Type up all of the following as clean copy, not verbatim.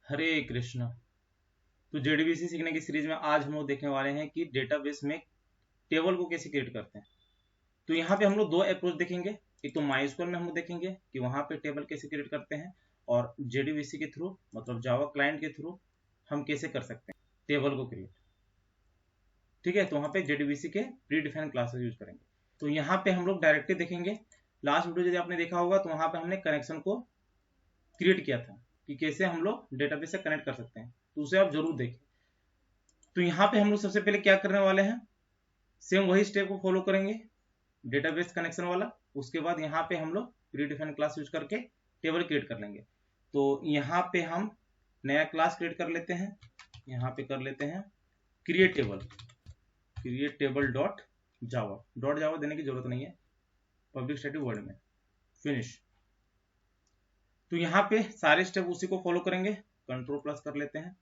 हरे कृष्णा। तो जेडीबीसी सीखने की सीरीज में आज हम लोग देखने वाले हैं कि डेटाबेस में टेबल को कैसे क्रिएट करते हैं। तो यहाँ पे हम लोग दो अप्रोच देखेंगे। एक तो माइस्क्वेल में हम लोग देखेंगे कि वहाँ पे टेबल कैसे क्रिएट करते हैं, और जेडीबीसी के थ्रू मतलब जावा क्लाइंट के थ्रू हम कैसे कर सकते हैं टेबल को क्रिएट। ठीक है, तो वहाँ पे जेडीबीसी के प्री डिफाइंड क्लासेस यूज करेंगे। तो यहाँ पे हम लोग डायरेक्टली देखेंगे। लास्ट वीडियो यदि आपने देखा होगा तो वहाँ पे हमने कनेक्शन को क्रिएट किया था कि कैसे हम लोग डेटाबेस से कनेक्ट कर सकते हैं, तो उसे आप जरूर देखें। तो यहाँ पे हम लोग सबसे पहले क्या करने वाले हैं, सेम वही स्टेप को फॉलो करेंगे, डेटाबेस कनेक्शन वाला। उसके बाद यहाँ पे हम लोग प्री डिफाइंड क्लास यूज करके टेबल क्रिएट कर लेंगे। तो यहाँ पे हम नया क्लास क्रिएट कर लेते हैं। यहाँ पे कर लेते हैं क्रिएट टेबल डॉट जावा देने की जरूरत नहीं है, पब्लिक स्टैटिक वर्ड में फिनिश। तो यहाँ पे सारे स्टेप उसी को फॉलो करेंगे। कंट्रोल प्लस कर लेते हैं।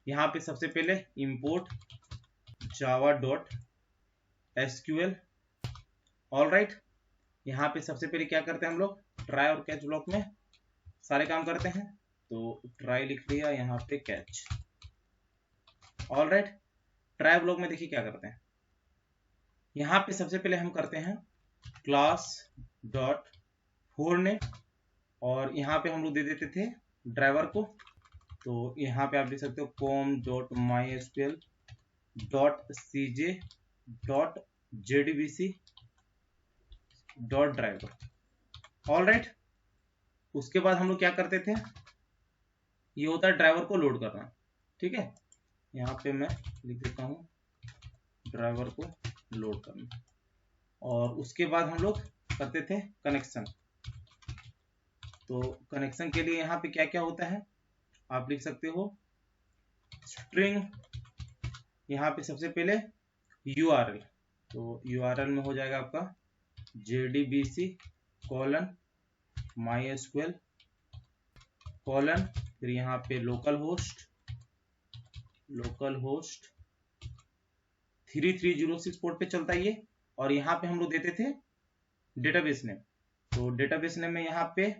यहाँ पे सबसे पहले import Java dot SQL. All right, यहाँ पे सबसे पहले क्या करते हैं हम लोग, ट्राई और कैच ब्लॉक में सारे काम करते हैं। तो ट्राई लिख लिया, यहाँ पे catch. All right, try block में देखिए क्या करते हैं। यहाँ पे सबसे पहले हम करते हैं क्लास डॉट फोरनेम, और यहाँ पे हम लोग दे देते थे ड्राइवर को। तो यहाँ पे आप देख सकते हो com dot mysql dot cj dot jdbc dot driver. All right, उसके बाद हम लोग क्या करते थे, ये होता है ड्राइवर को लोड करना। ठीक है, यहाँ पे मैं लिख देता हूँ ड्राइवर को लोड करना। और उसके बाद हम लोग करते थे कनेक्शन। तो कनेक्शन के लिए यहाँ पे क्या क्या होता है आप लिख सकते हो, स्ट्रिंग। यहाँ पे सबसे पहले URL, तो URL में हो जाएगा आपका JDBC कॉलन MySQL कॉलन, फिर यहाँ पे लोकल होस्ट 3306 पोर्ट पे चलता है ये। और यहाँ पे हम लोग देते थे डेटाबेस नेम। तो डेटाबेस नेम में यहाँ पे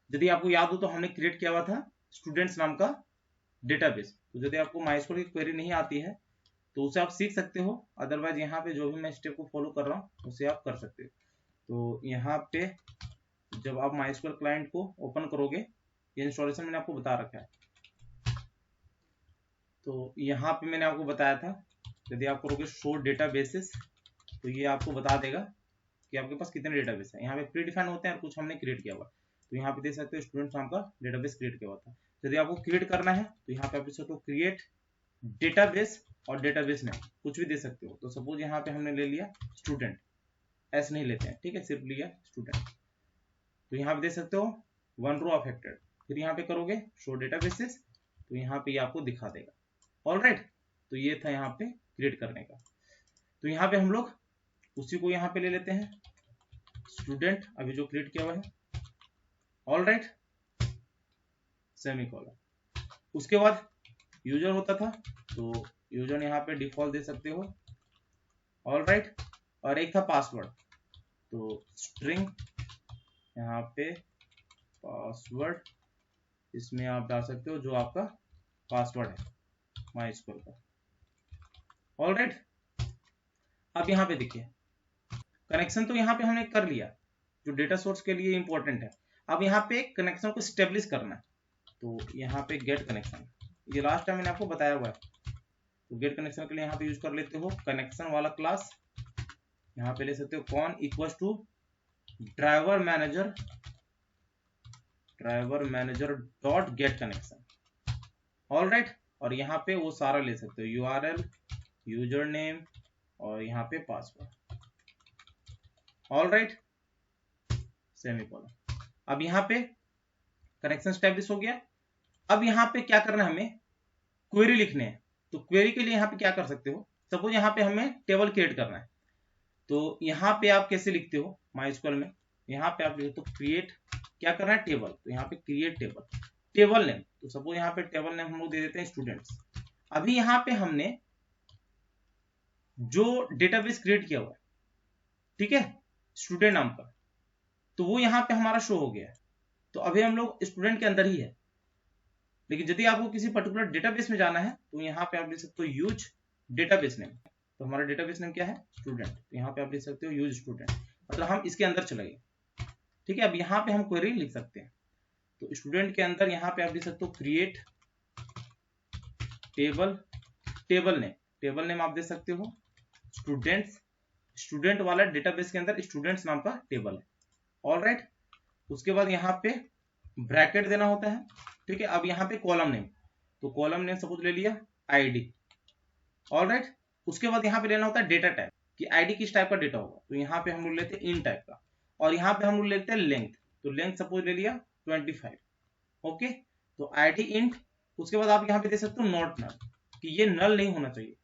यदि आपको याद हो तो हमने क्रिएट किया हुआ था स्टूडेंट्स नाम का डेटाबेस। तो यदि आपको माइस्क्वेल की क्वेरी नहीं आती है तो उसे आप सीख सकते हो, अदरवाइज यहाँ पे जो भी मैं स्टेप को फॉलो कर रहा हूँ उसे आप कर सकते हो। तो यहाँ पे जब आप माइस्क्वेल क्लाइंट को ओपन करोगे, ये इंस्टॉलेशन मैंने आपको बता रखा है। तो यहाँ पे मैंने आपको बताया था यदि आप करोगे शो डेटाबेसेस तो ये आपको बता देगा कि आपके पास कितने डेटाबेस है। यहाँ पे प्री डिफाइन होते हैं और कुछ हमने क्रिएट किया हुआ। तो यहाँ पे देख सकते हो स्टूडेंट नाम का डेटाबेस क्रिएट किया हुआ था। यदि आपको क्रिएट करना है तो यहाँ पे आप देख सकते हो क्रिएट डेटाबेस और डेटाबेस नेम कुछ भी दे सकते हो। तो सपोज यहाँ पे हमने ले लिया स्टूडेंट, एस नहीं लेते हैं, ठीक है, सिर्फ लिया स्टूडेंट। तो यहाँ पे देख सकते हो 1 रो अफेक्टेड। फिर यहाँ पे करोगे शो डेटाबेसेस तो यहाँ पे ये आपको दिखा देगा। ऑल राइट, तो ये था यहाँ पे क्रिएट करने का। तो यहाँ पे हम लोग उसी को यहाँ पे ले लेते हैं स्टूडेंट अभी जो क्रिएट किया हुआ है। All right, semicolon. उसके बाद यूजर होता था तो यूजर यहाँ पे डिफॉल्ट दे सकते हो। ऑल राइट, और एक था पासवर्ड, तो स्ट्रिंग यहाँ पे पासवर्ड, इसमें आप डाल सकते हो जो आपका पासवर्ड है माइस्क्वेल का। ऑल राइट, अब यहाँ पे देखिए कनेक्शन तो यहाँ पे हमने कर लिया जो डेटा सोर्स के लिए इंपॉर्टेंट है। अब यहाँ पे कनेक्शन को स्टेब्लिश करना है। तो यहाँ पे गेट कनेक्शन, ये लास्ट टाइम मैंने आपको बताया हुआ है। तो गेट कनेक्शन के लिए यहाँ पे यूज कर लेते हो कनेक्शन वाला क्लास। यहाँ पे ले सकते हो कौन equal to driver manager dot get connection. All right, और यहाँ पे वो सारा ले सकते हो URL, यूजर नेम और यहाँ पे पासवर्ड। All right, semicolon. अब यहाँ पे कनेक्शन स्टैब्लिश हो गया। अब यहाँ पे क्या करना है, हमें क्वेरी लिखने हैं। तो क्वेरी के लिए यहाँ पे क्या कर सकते हो, सपोज यहाँ पे हमें टेबल क्रिएट करना है। तो यहाँ पे आप कैसे लिखते हो माइस्क्वेल में, यहाँ पे आप लिखते हो क्रिएट, क्या करना है टेबल। तो यहाँ पे क्रिएट टेबल नेम। तो सपोज यहाँ पे टेबल नेम हम लोग दे देते हैं स्टूडेंट्स। अभी यहाँ पे हमने जो डेटाबेस क्रिएट किया हुआ है, ठीक है, स्टूडेंट नाम का, तो वो यहाँ पे हमारा शो हो गया है। तो अभी हम लोग स्टूडेंट के अंदर ही है। लेकिन यदि आपको किसी पर्टिकुलर डेटाबेस में जाना है तो यहाँ पे आप लिख सकते हो यूज डेटाबेस नेम। तो हमारा डेटाबेस नेम क्या है? स्टूडेंट। तो यहाँ पे आप लिख सकते हो यूज स्टूडेंट, मतलब हम इसके अंदर चले गए। ठीक है, अब यहाँ पे हम क्वेरी लिख सकते हैं। तो स्टूडेंट के अंदर यहाँ पे आप लिख सकते हो क्रिएट टेबल नेम आप दे सकते हो स्टूडेंट्स। स्टूडेंट वाला डेटाबेस के अंदर स्टूडेंट्स नाम का टेबल है। ऑल राइट, उसके बाद यहाँ पे ब्रैकेट देना होता है। ठीक है, अब यहाँ पे कॉलम नेम, तो कॉलम नेम सपोज ले लिया आईडी। ऑल राइट, उसके बाद यहाँ पे लेना होता है डेटा टाइप कि आईडी किस टाइप का डेटा होगा। तो यहाँ पे हम लोग लेते हैं इन टाइप का, और यहाँ पे हम लोग लेते हैं लेंथ। तो लेंथ सपोज ले लिया 25। ओके, तो आईडी इंट। उसके बाद आप यहाँ पे दे सकते हो नॉट नल, कि ये नल नहीं होना चाहिए।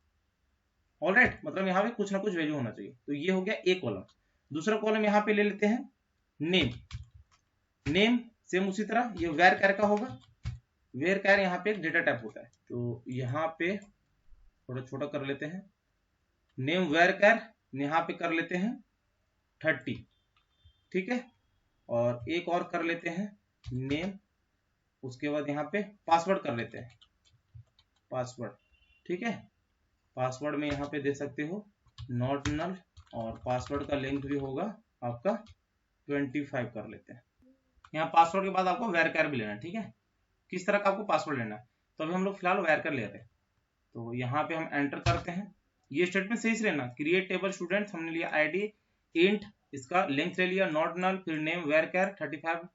ऑल राइट, मतलब यहाँ पे कुछ ना कुछ वैल्यू होना चाहिए। तो ये हो गया एक कॉलम। दूसरा कॉलम यहाँ पे ले लेते हैं नेम सेम उसी तरह ये वेर कैर का होगा। वेर कैर यहाँ पे एक डेटा टाइप होता है, तो यहाँ पे थोड़ा छोटा कर लेते हैं। नेम वेर कैर यहाँ पे कर लेते हैं 30। ठीक है, और एक और कर लेते हैं नेम। उसके बाद यहाँ पे पासवर्ड कर लेते हैं पासवर्ड। ठीक है, पासवर्ड में यहाँ पे दे सकते हो नॉट नल, और पासवर्ड का लेंथ भी होगा आपका 25 कर लेते हैं। यहाँ पासवर्ड के बाद आपको वेरकर भी लेना है। ठीक है, किस तरह का आपको पासवर्ड लेना है, तो अभी हम लोग फिलहाल वेरकर ले रहे हैं। तो यहाँ पे हम एंटर करते हैं। ये स्टेटमेंट सही से लेना, क्रिएट टेबल स्टूडेंट्स हमने लिया आईडी इंट, इसका लेंथ ले लिया नॉट नल, फिर नेम वेरकर 35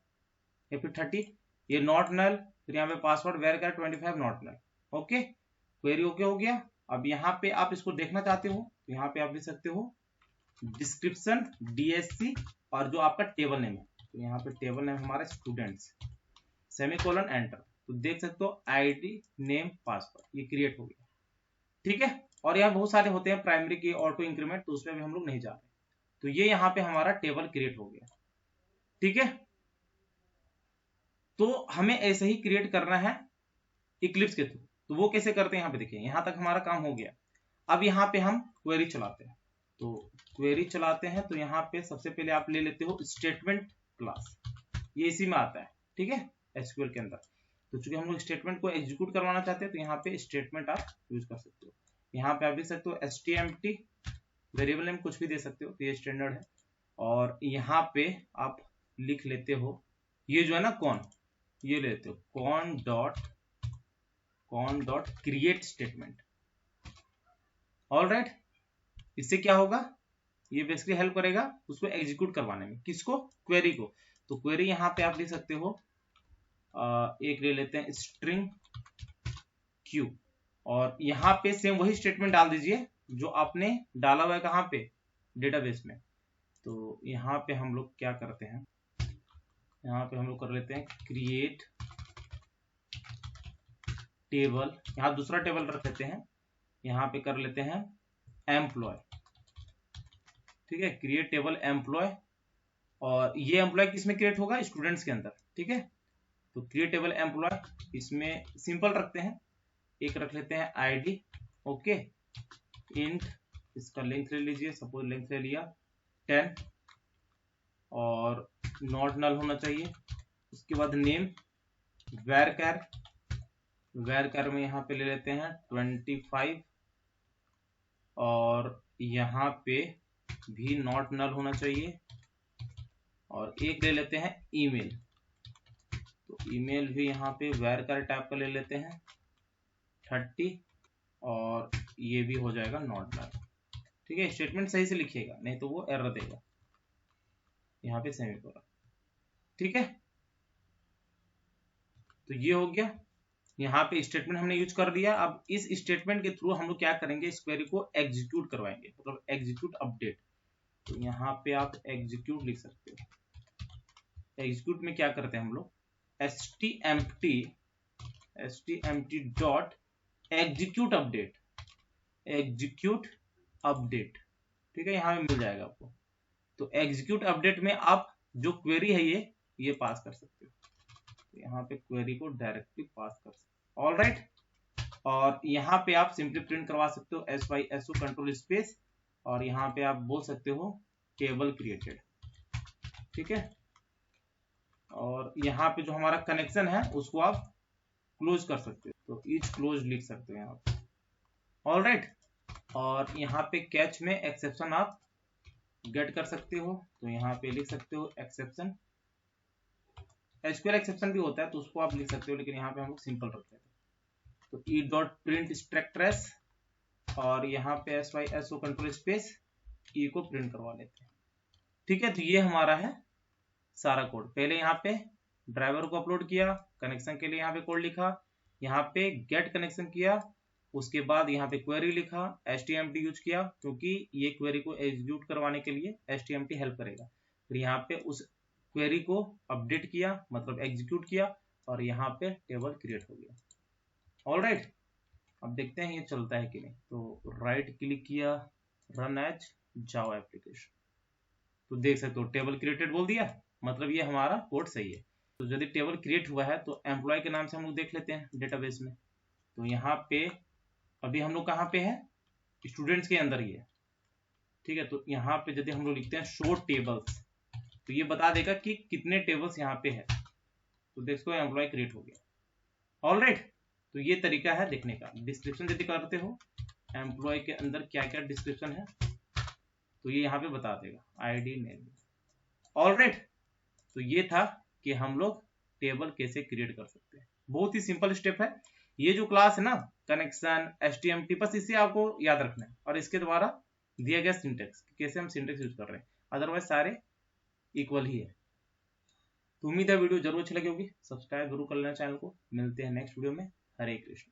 या फिर 30, ये नॉट नल, फिर यहाँ पे password varchar 25 not null. Okay, query okay हो गया। अब यहाँ पे आप इसको देखना चाहते हो तो यहाँ पे आप लिख सकते हो डिस्क्रिप्शन DSC और जो आपका टेबल नेम है। तो यहाँ पे टेबल नेम हमारा स्टूडेंट्स, सेमीकोलन एंटर। तो देख सकते हो आईडी नेम पासवर्ड ये क्रिएट हो गया। ठीक है, और यहाँ बहुत सारे होते हैं प्राइमरी की ऑटो इंक्रीमेंट, तो उसमें भी हम लोग नहीं जा रहे। तो ये यहाँ पे हमारा टेबल क्रिएट हो गया। ठीक है, तो हमें ऐसे ही क्रिएट करना है इक्लिप्स के थ्रू। तो वो कैसे करते हैं यहाँ पे देखिए, यहाँ तक हमारा काम हो गया। अब यहाँ पे हम क्वेरी चलाते हैं। तो क्वेरी चलाते हैं तो यहाँ पे सबसे पहले आप ले लेते हो स्टेटमेंट क्लास, ये इसी में आता है। ठीक है, एसक्यूएल के अंदर। तो चूंकि हम लोग स्टेटमेंट को एग्जीक्यूट करवाना चाहते हैं तो यहाँ पे स्टेटमेंट आप यूज कर सकते हो। यहाँ पे आप लिख सकते हो stmt, वेरिएबल नेम कुछ भी दे सकते हो, तो ये स्टैंडर्ड है। और यहाँ पे आप लिख लेते हो ये जो है ना कॉन, ये लेते हो cone dot create statement. All right, इससे क्या होगा, ये बेसिकली हेल्प करेगा उसको एग्जीक्यूट करवाने में। किसको? क्वेरी को। तो क्वेरी यहाँ पे आप लिख सकते हो एक ले लेते हैं स्ट्रिंग क्यू, और यहाँ पे सेम वही स्टेटमेंट डाल दीजिए जो आपने डाला हुआ है कहाँ पे, डेटाबेस में। तो यहाँ पे हम लोग क्या करते हैं, यहाँ पे हम लोग कर लेते हैं क्रिएट टेबल, यहाँ दूसरा टेबल रख लेते हैं, यहाँ पे कर लेते हैं एम्प्लॉय। ठीक है, क्रिएट टेबल एम्प्लॉय, और ये एम्प्लॉय किसमें क्रिएट होगा, स्टूडेंट्स के अंदर। ठीक है, तो क्रिएट टेबल एम्प्लॉय, इसमें सिंपल रखते हैं, एक रख लेते हैं आईडी। ओके, इंट, इसका लेंथ ले लीजिए, सपोज लेंथ ले लिया 10, और नॉट नल होना चाहिए। उसके बाद नेम वेरकर में यहाँ पे ले लेते हैं 25, और यहाँ पे भी नॉट नल होना चाहिए। और एक ले लेते हैं ईमेल, तो ईमेल भी यहाँ पे वेरकर टाइप का ले लेते हैं 30, और ये भी हो जाएगा नॉट नल। ठीक है, स्टेटमेंट सही से लिखिएगा नहीं तो वो एरर देगा, यहाँ पे सेमीकोलन। ठीक है, तो ये हो गया, यहाँ पे स्टेटमेंट हमने यूज कर दिया। अब इस स्टेटमेंट के थ्रू हम लोग क्या करेंगे, इस क्वेरी को एग्जीक्यूट करवाएंगे, मतलब एग्जीक्यूट अपडेट। तो यहाँ पे आप एग्जीक्यूट लिख सकते हो। एग्जीक्यूट में क्या करते हैं हम लोग, stmt डॉट एग्जीक्यूट अपडेट। ठीक है, यहाँ पे मिल जाएगा आपको। तो एग्जीक्यूट अपडेट में आप जो क्वेरी है ये पास कर सकते हो। तो यहाँ पे क्वेरी को डायरेक्टली पास कर सकते हो। ऑल राइट, और यहाँ पे आप सिंपली प्रिंट करवा सकते हो SYSO कंट्रोल स्पेस, और यहाँ पे आप बोल सकते हो टेबल क्रिएटेड। ठीक है, और यहाँ पे जो हमारा कनेक्शन है उसको आप क्लोज कर सकते हो, तो इज क्लोज लिख सकते हो यहाँ पे। ऑलराइट, और यहाँ पे कैच में एक्सेप्शन आप गेट कर सकते हो, तो यहाँ पे लिख सकते हो एक्सेप्शन। एसक्यूएल एक्सेप्शन भी होता है तो उसको आप लिख सकते हो, लेकिन यहाँ पे हम लोग सिंपल रखते हैं। तो E dot print struct trace, और यहाँ पे SYSO कंट्रोल स्पेस ई को प्रिंट करवा लेते हैं। ठीक है, तो ये हमारा है सारा कोड। पहले यहाँ पे ड्राइवर को अपलोड किया, कनेक्शन के लिए यहाँ पे कोड लिखा, यहाँ पे गेट कनेक्शन किया, उसके बाद यहाँ पे क्वेरी लिखा, HTMT यूज किया क्योंकि ये क्वेरी को एग्जीक्यूट करवाने के लिए HTMT हेल्प करेगा। फिर यहाँ पे उस क्वेरी को अपडेट किया, मतलब एग्जीक्यूट किया, और यहाँ पे टेबल क्रिएट हो गया। ऑलराइट, अब देखते हैं ये चलता है कि नहीं। तो राइट क्लिक किया, रन एज जावा एप्लीकेशन, तो देख सकते हो टेबल क्रिएटेड बोल दिया, मतलब ये हमारा कोड सही है। तो यदि टेबल क्रिएट हुआ है तो एम्प्लॉय के नाम से हम लोग देख लेते हैं डेटाबेस में। तो यहाँ पे अभी हम लोग कहाँ पे है, स्टूडेंट्स के अंदर ही है। ठीक है, तो यहाँ पे यदि हम लोग लिखते हैं शो टेबल्स, तो ये बता देगा कि कितने टेबल्स यहाँ पे है। तो देखो एम्प्लॉय क्रिएट हो गया। ऑलराइट, तो ये तरीका है देखने का। डिस्क्रिप्शन यदि करते हो एम्प्लॉय के अंदर क्या क्या डिस्क्रिप्शन है, तो ये यहाँ पे बता देगा, आईडी नेम। ऑलराइट, तो ये था कि हम लोग टेबल कैसे क्रिएट कर सकते हैं। बहुत ही सिंपल स्टेप है। ये जो क्लास है ना, कनेक्शन, HTMT, बस इसे आपको याद रखना है, और इसके द्वारा दिया गया सिंटेक्स, कैसे हम सिंटेक्स यूज कर रहे हैं, अदरवाइज सारे इक्वल ही है। तो उम्मीद है वीडियो जरूर अच्छी लगी होगी। सब्सक्राइब जरूर कर लेना चैनल को। मिलते हैं नेक्स्ट वीडियो में। हरे कृष्ण।